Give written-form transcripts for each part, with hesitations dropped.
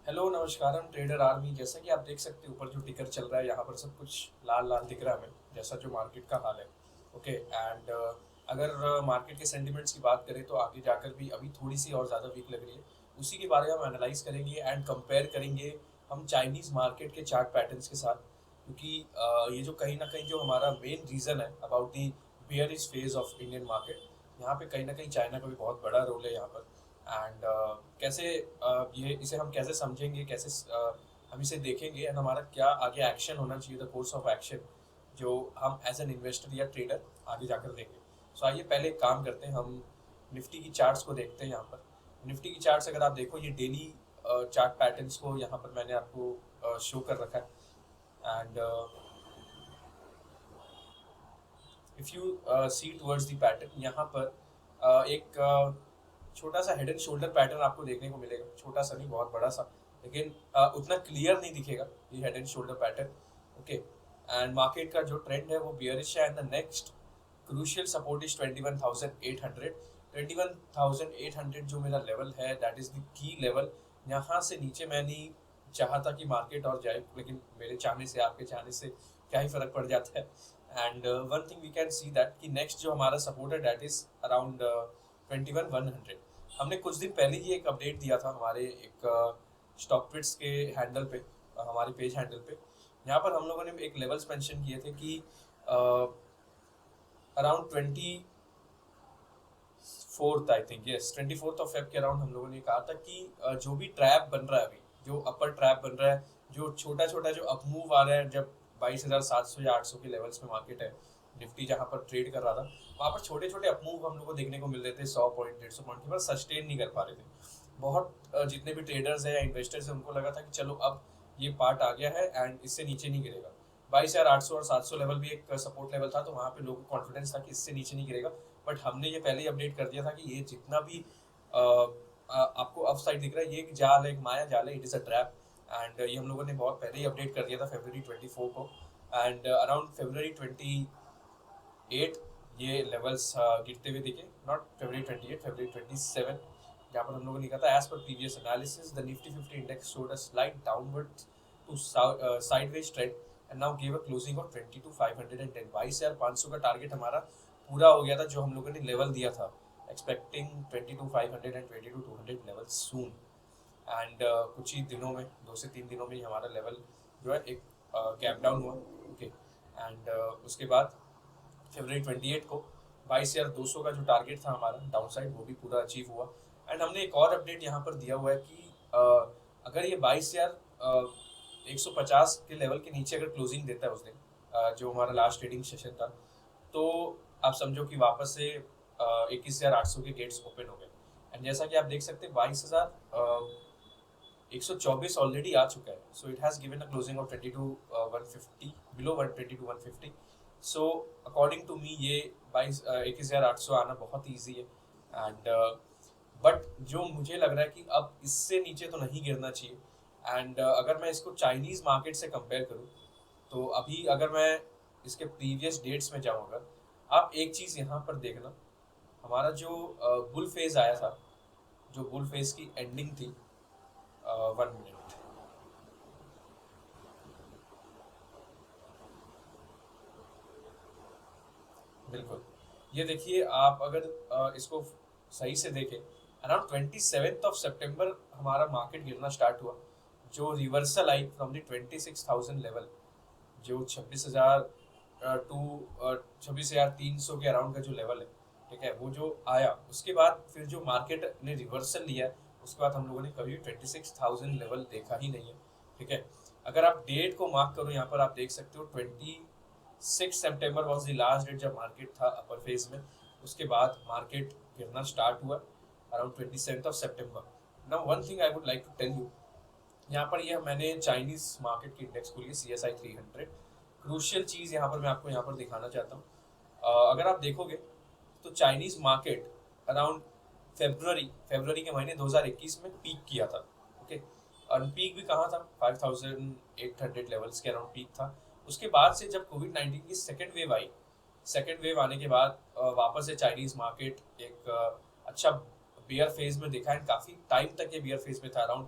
Hello नमस्कार, हम trader army. जैसा कि आप देख सकते हैं ऊपर जो टिकर चल रहा है यहाँ पर सब कुछ लाल लाल दिख रहा है हमें, जैसा जो मार्केट का हाल है। ओके एंड अगर मार्केट के सेंटिमेंट्स की बात करें तो आगे जाकर भी अभी थोड़ी सी और ज़्यादा वीक लग रही है। उसी के बारे में हम एनालाइज करेंगे एंड कंपेयर करेंगे हम चाइनीज़ मार्केट के चार्ट पैटर्न्स के साथ, क्योंकि ये जो कहीं ना कहीं जो हमारा मेन रीज़न है about the bearish phase of Indian market, यहाँ पे कहीं ना कहीं चाइना का भी बहुत बड़ा रोल है यहाँ पर। एंड कैसे ये इसे हम कैसे समझेंगे, कैसे हम इसे देखेंगे एंड हमारा क्या आगे एक्शन होना चाहिए, द कोर्स ऑफ एक्शन जो हम एज एन इन्वेस्टर या ट्रेडर आगे जाकर देंगे। सो आइए पहले एक काम करते हैं, हम निफ्टी की चार्ट्स को देखते हैं। यहाँ पर निफ्टी की चार्ट्स अगर आप देखो, ये डेली चार्ट पैटर्न्स को यहाँ पर मैंने आपको शो कर रखा है। And if you see towards the pattern, यहाँ पर एक छोटा सा हेड एंड शोल्डर पैटर्न आपको देखने को मिलेगा। छोटा सा नहीं, बहुत बड़ा सा, लेकिन उतना क्लियर नहीं दिखेगा ये head and shoulder pattern. Okay and market का जो ट्रेंड है वो बियरिश है and the next crucial support is 21,800। 21,800 जो मेरा लेवल है, that is the key level. यहाँ से नीचे मैं नहीं चाहता कि मार्केट और जाए, लेकिन मेरे चाहने से आपके चाहने से क्या ही फर्क पड़ जाता है। And one thing we can see that कि नेक्स्ट जो हमारा सपोर्ट है दैट इज अराउंड 21,100। हमने कुछ दिन पहले ही एक अपडेट दिया था हमारे एक स्टॉक ट्विट्स के हैंडल पे, हमारे पेज हैंडल पे। यहाँ पर हम लोगों ने एक लेवल्स मेंशन किए थे कि around 24th, I think yes 24th of Feb के अराउंड हम लोगों ने कहा था कि जो भी ट्रैप बन रहा है अभी, जो अपर ट्रैप बन रहा है, जो छोटा छोटा जो अप मूव आ रहा है, जब 22,700 या 800 के लेवल्स में मार्केट है, निफ्टी जहाँ पर ट्रेड कर रहा था, वहाँ पर छोटे छोटे अप मूव हम लोग को देखने को मिल रहे थे 100 पॉइंट 150 पॉइंट के, पर सस्टेन नहीं कर पा रहे थे। बहुत जितने भी ट्रेडर्स हैं या इन्वेस्टर्स हैं उनको लगा था कि चलो अब ये पार्ट आ गया है एंड इससे नीचे नहीं गिरेगा। 22,800 और 700 लेवल भी एक सपोर्ट लेवल था, तो वहाँ पे लोगों को कॉन्फिडेंस था कि इससे नीचे नहीं गिरेगा। बट हमने ये पहले ही अपडेट कर दिया था कि ये जितना भी आपको अप साइड दिख रहा है, ये एक जाल है, एक माया जाल है, it is a trap. And ये हम लोगों ने बहुत पहले ही अपडेट कर दिया था फरवरी 24 को। एंड अराउंड फरवरी 28 ये लेवल्स गिरते हुए दिखे, नॉट फरवरी 28, फरवरी 27, जहाँ पर हम लोगों ने लिखा था एज पर previous analysis the Nifty 50 index showed a slight downward to sideways trend and now give a closing of 22,510। 22,500 का टारगेट हमारा पूरा हो गया था, जो हम लोगों ने लेवल दिया था, expecting 22,500 and 22,200 level soon. And कुछ ही दिनों में, 2 से 3 दिनों में ही हमारा लेवल जो है एक गैप डाउन हुआ। ओके एंड उसके बाद फरवरी 28 को 22,200 का जो टारगेट था हमारा डाउन साइड, वो भी पूरा अचीव हुआ। एंड हमने एक और अपडेट यहाँ पर दिया हुआ है कि अगर ये 22,150 के लेवल के नीचे अगर क्लोजिंग देता है उस दिन, जो हमारा लास्ट ट्रेडिंग सेशन था, तो आप समझो कि वापस से 21,800 के गेट्स ओपन हो गए। एंड जैसा कि आप देख सकते हैं 22,124 ऑलरेडी आ चुका है, so it has given a closing of 22,150, below 22,150। So according to me ये 21,800 आना बहुत ईजी है। एंड बट जो मुझे लग रहा है कि अब इससे नीचे तो नहीं गिरना चाहिए। एंड अगर मैं इसको चाइनीज़ मार्केट से कंपेयर करूँ, तो अभी अगर मैं इसके प्रीवियस डेट्स में जाऊँ, अगर आप एक चीज़ यहाँ पर देखना, हमारा जो बुल फेज आया था, जो बुल फेज की एंडिंग थी, 1 मिनट, बिल्कुल, ये देखिए आप अगर इसको सही से देखें, अराउंड 27 हमारा मार्केट गिरना स्टार्ट हुआ, जो reversal I from the 26,000 level, जो 26,300 के अराउंड का जो लेवल है, ठीक है, वो जो आया, उसके बाद फिर जो मार्केट ने रिवर्सल लिया है, उसके बाद हम लोगों ने कभी 26,000 लेवल देखा ही नहीं है। ठीक है, अगर आप डेट को मार्क करो, यहाँ पर आप देख सकते हो 26 सितंबर वॉज द लास्ट डेट जब मार्केट था अपर फेज में। उसके बाद मार्केट गिरना स्टार्ट हुआ अराउंड 27 सितंबर। Now one thing I would like to tell you, यहाँ पर ये मैंने चाइनीज मार्केट की इंडेक्स खोली है, CSI 300। क्रूशियल चीज़ यहाँ पर मैं आपको यहाँ पर दिखाना चाहता हूँ। अगर आप देखोगे तो चाइनीज मार्केट अराउंड फरवरी के महीने 2021 में पीक किया था। ओके, और पीक भी कहाँ था, 5,800 लेवल्स के अराउंड पीक था। उसके बाद से जब कोविड-19 की सेकेंड वेव आई, सेकेंड वेव आने के बाद वापस से चाइनीज मार्केट एक अच्छा बियर फेज में देखा है। काफ़ी टाइम तक ये बियर फेज में था, अराउंड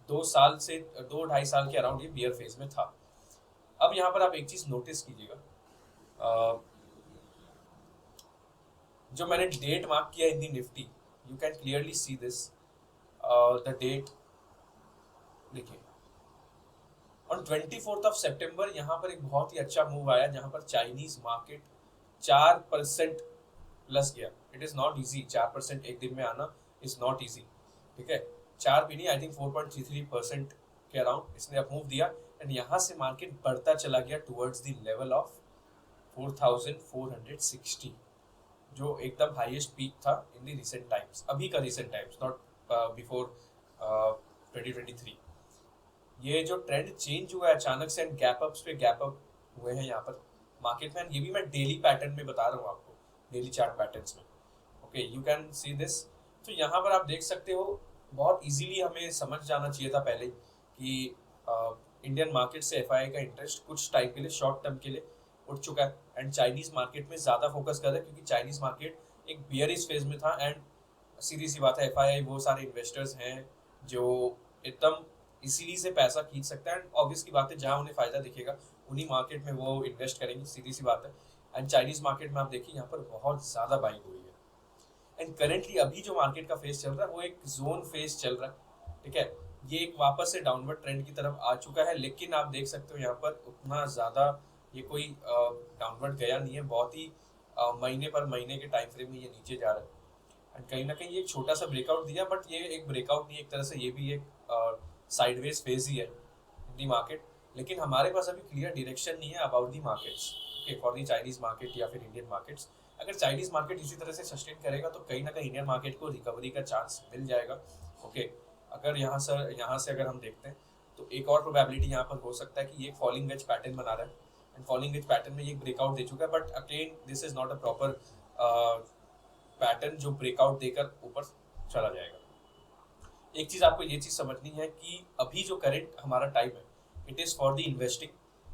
दो ढाई साल के अराउंड ये बियर फेज में था। अब यहाँ पर आप एक चीज नोटिस कीजिएगा, जो मैंने डेट मार्क किया in the Nifty, you can clearly see this, the date देखिए ऑन 24 सितंबर यहाँ पर एक बहुत ही अच्छा मूव आया जहाँ पर चाइनीज मार्केट 4% प्लस गया। इट इज नॉट इजी, 4% एक दिन में आना इज नॉट इजी, ठीक है। 4 भी नहीं, आई थिंक 4.33% के अराउंड इसने अप मूव दिया एंड यहाँ से मार्केट बढ़ता चला गया टुवर्ड्स द लेवल ऑफ 4460, जो एकदम हाईएस्ट पीक था इन द रिसेंट टाइम्स, अभी का रिसेंट टाइम्स, नॉट बिफोर 2023। ये जो ट्रेंड चेंज हुआ है अचानक से एंड गैप अप्स पे गैप अप हुए हैं यहाँ पर मार्केट में, ये भी मैं डेली पैटर्न में बता रहा हूँ आपको, डेली चार्ट पैटर्न्स में। Okay, you can see this. तो यहाँ पर आप देख सकते हो, बहुत इजीली हमें समझ जाना चाहिए था पहले कि इंडियन मार्केट से एफआईआई का इंटरेस्ट कुछ टाइम के लिए, शॉर्ट टर्म के लिए उठ चुका है एंड चाइनीज मार्केट में ज़्यादा फोकस कर रहा है, क्योंकि चाइनीज मार्केट एक बियरिश फेज में था एंड सीधी सी बात है, एफआईआई वो सारे इन्वेस्टर्स हैं जो एकदम इसीलिए से पैसा खींच सकता है एंड ऑब्वियस की बात है, जहाँ उन्हें फायदा दिखेगा उन्हीं मार्केट में वो इन्वेस्ट करेंगे, सीधी सी बात है। एंड चाइनीज मार्केट में आप देखिए यहाँ पर बहुत ज़्यादा बाइंग हुई है एंड करेंटली अभी जो मार्केट का फेज चल रहा है वो एक जोन फेज चल रहा है, ठीक है। ये एक वापस से डाउनवर्ड ट्रेंड की तरफ आ चुका है, लेकिन आप देख सकते हो यहाँ पर उतना ज़्यादा ये कोई डाउनवर्ड गया नहीं है, बहुत ही महीने पर महीने के टाइम फ्रेम में ये नीचे जा रहा है एंड कहीं ना कहीं ये एक छोटा सा ब्रेकआउट दिया, बट ये एक ब्रेकआउट नहीं, एक तरह से ये भी एक साइडवेज फेज ही है इन दी मार्केट। लेकिन हमारे पास अभी क्लियर डायरेक्शन नहीं है about the markets, okay, for the Chinese market या फिर इंडियन मार्केट्स। अगर चाइनीज मार्केट इसी तरह से सस्टेन करेगा तो कहीं ना कहीं इंडियन मार्केट को रिकवरी का चांस मिल जाएगा, ओके। अगर यहाँ से अगर हम देखते हैं तो एक और प्रोबेबिलिटी यहाँ पर हो सकता है कि ये फॉलिंग वेज पैटर्न बना रहा है एंड फॉलिंग वेज पैटर्न में ये ब्रेकआउट दे चुका है, but again this is not a proper pattern जो ब्रेकआउट देकर ऊपर चला जाएगा। एक चीज आपको ये चीज समझनी है कि अभी जो करंट हमारा टाइम है, it is for the investing,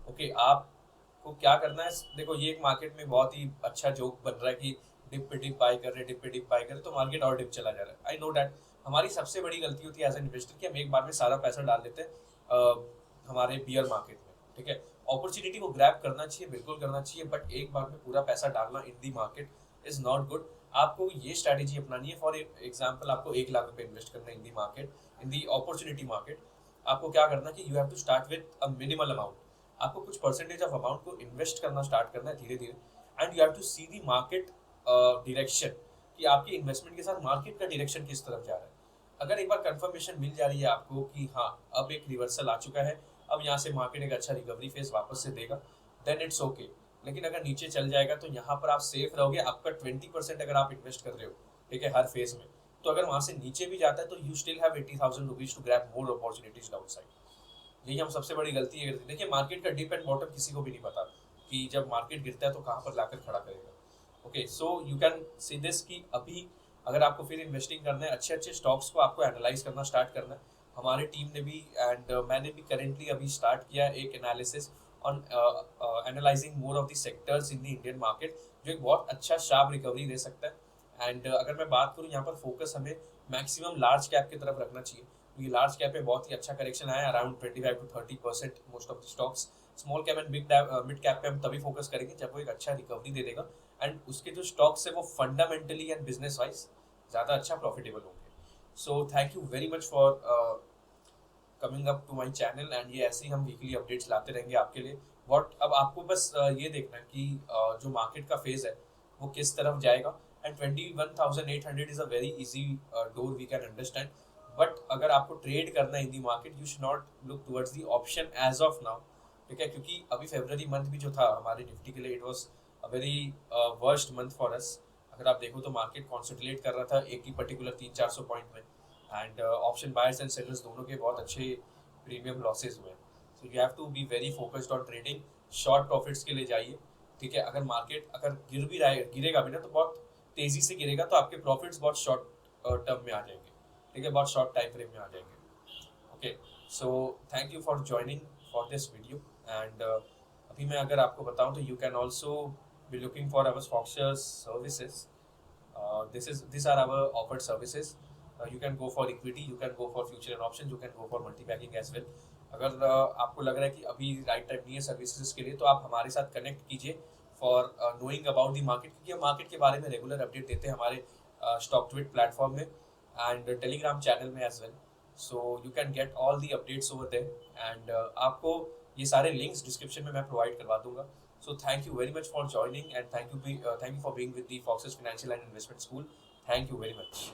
okay. आपको क्या करना है, देखो ये एक मार्केट में बहुत ही अच्छा जोक बन रहा है कि डिप पे डिप बाय कर रहे, डिप पे डिप बाय कर रहे, तो मार्केट और डिप चला जा रहा है। आई नो दैट हमारी सबसे बड़ी गलती होती है एज एन इन्वेस्टर कि हम एक बार में सारा पैसा डाल देते हैं हमारे बियर मार्केट में, ठीक है। अपॉर्चुनिटी को ग्रैब करना चाहिए, बिल्कुल करना चाहिए, बट एक बार में पूरा पैसा डालना in the market is not good. आपको ये स्ट्रैटेजी अपनानी है, फॉर एग्जांपल आपको 1 लाख रुपए इन्वेस्ट करना है in the market, in the opportunity market. आपको क्या करना है कि you have to start with a minimal amount, आपको कुछ परसेंटेज ऑफ अमाउंट को इन्वेस्ट करना स्टार्ट करना है धीरे धीरे and you have to see the market direction कि आपके इन्वेस्टमेंट के साथ मार्केट का डायरेक्शन किस तरफ जा रहा है। अगर एक बार कंफर्मेशन मिल जा रही है आपको कि हाँ अब एक रिवर्सल आ चुका है, अब यहाँ से मार्केट एक अच्छा रिकवरी फेज वापस से देगा, देन इट्स ओके। लेकिन अगर नीचे चल जाएगा तो यहाँ पर आप सेफ रहोगे, आपका 20% अगर आप इन्वेस्ट कर रहे हो, ठीक है, हर फेज में, तो अगर वहां से नीचे भी जाता है तो you still have 80,000 rupees to grab more opportunities downside. यही हम सबसे बड़ी गलती है। देखिए मार्केट का डिप एंड बॉटम किसी को भी नहीं पता कि जब मार्केट गिरता है तो कहाँ पर लाकर खड़ा करेगा, okay. So you can see this कि अभी अगर आपको फिर इन्वेस्टिंग करना है, अच्छे अच्छे स्टॉक्स को आपको एनालाइज करना स्टार्ट करना है। हमारी टीम ने भी एंड मैंने भी करेंटली अभी स्टार्ट किया एक analysis on analysing more of the sectors in the Indian market, जो एक बहुत अच्छा शार्प रिकवरी दे सकता है। एंड अगर मैं बात करूँ यहाँ पर फोकस हमें मैक्सिमम लार्ज कैप की तरफ रखना चाहिए, क्योंकि लार्ज कैप में बहुत ही अच्छा करेक्शन आया, around 25 to 30% most of the stocks. Small cap and mid cap पे हम तभी फोकस करेंगे जब वो एक अच्छा रिकवरी दे देगा एंड उसके जो स्टॉक्स है वो फंडामेंटली एंड बिजनेस वाइज ज़्यादा अच्छा प्रॉफिटेबल होंगे। So thank you very much for coming up to my channel and ये ऐसे ही हम वीकली अपडेट्स लाते रहेंगे आपके लिए। अब आपको बस ये देखना है कि जो मार्केट का फेज है वो किस तरफ जाएगा and 21,800 is a very easy door we can understand. But अगर आपको ट्रेड करना है in the market, you should not look towards the option as of now, ठीक है, क्योंकि अभी फरवरी मंथ भी जो था हमारे निफ्टी के लिए, it was a very worst month for us. अगर आप देखो तो मार्केट कॉन्सेंट्रेट कर रहा था एक ही पर्टिकुलर 300-400 पॉइंट में and option buyers and sellers दोनों के बहुत अच्छे प्रीमियम लॉसेज हुए। So you have to be very focused on trading, short profits के लिए जाइए, ठीक है। अगर मार्केट अगर गिर भी रहा है, गिरेगा भी ना तो बहुत तेजी से गिरेगा, तो आपके प्रॉफिट्स बहुत शॉर्ट टर्म में आ जाएंगे, ठीक है, बहुत शॉर्ट टाइम फ्रेम में आ जाएंगे, okay. So thank you for joining for this video and अभी मैं अगर आपको बताऊं तो you can also be looking for our Foxers services. These are our offered services. You can go for equity, you can go for future and option, you can go for multi bagging as well. अगर आपको लग रहा है कि अभी right time नहीं है services के लिए, तो आप हमारे साथ कनेक्ट कीजिए for knowing about the market, क्योंकि हम मार्केट के बारे में रेगुलर अपडेट देते हैं हमारे स्टॉकट्विट प्लेटफॉर्म में एंड टेलीग्राम चैनल में as well. So you can get all the updates over there and आपको ये सारे लिंक्स डिस्क्रिप्शन में मैं प्रोवाइड करवा दूंगा। So thank you very much for joining and thank you for being with the Foxes Financial and Investment School. Thank you very much.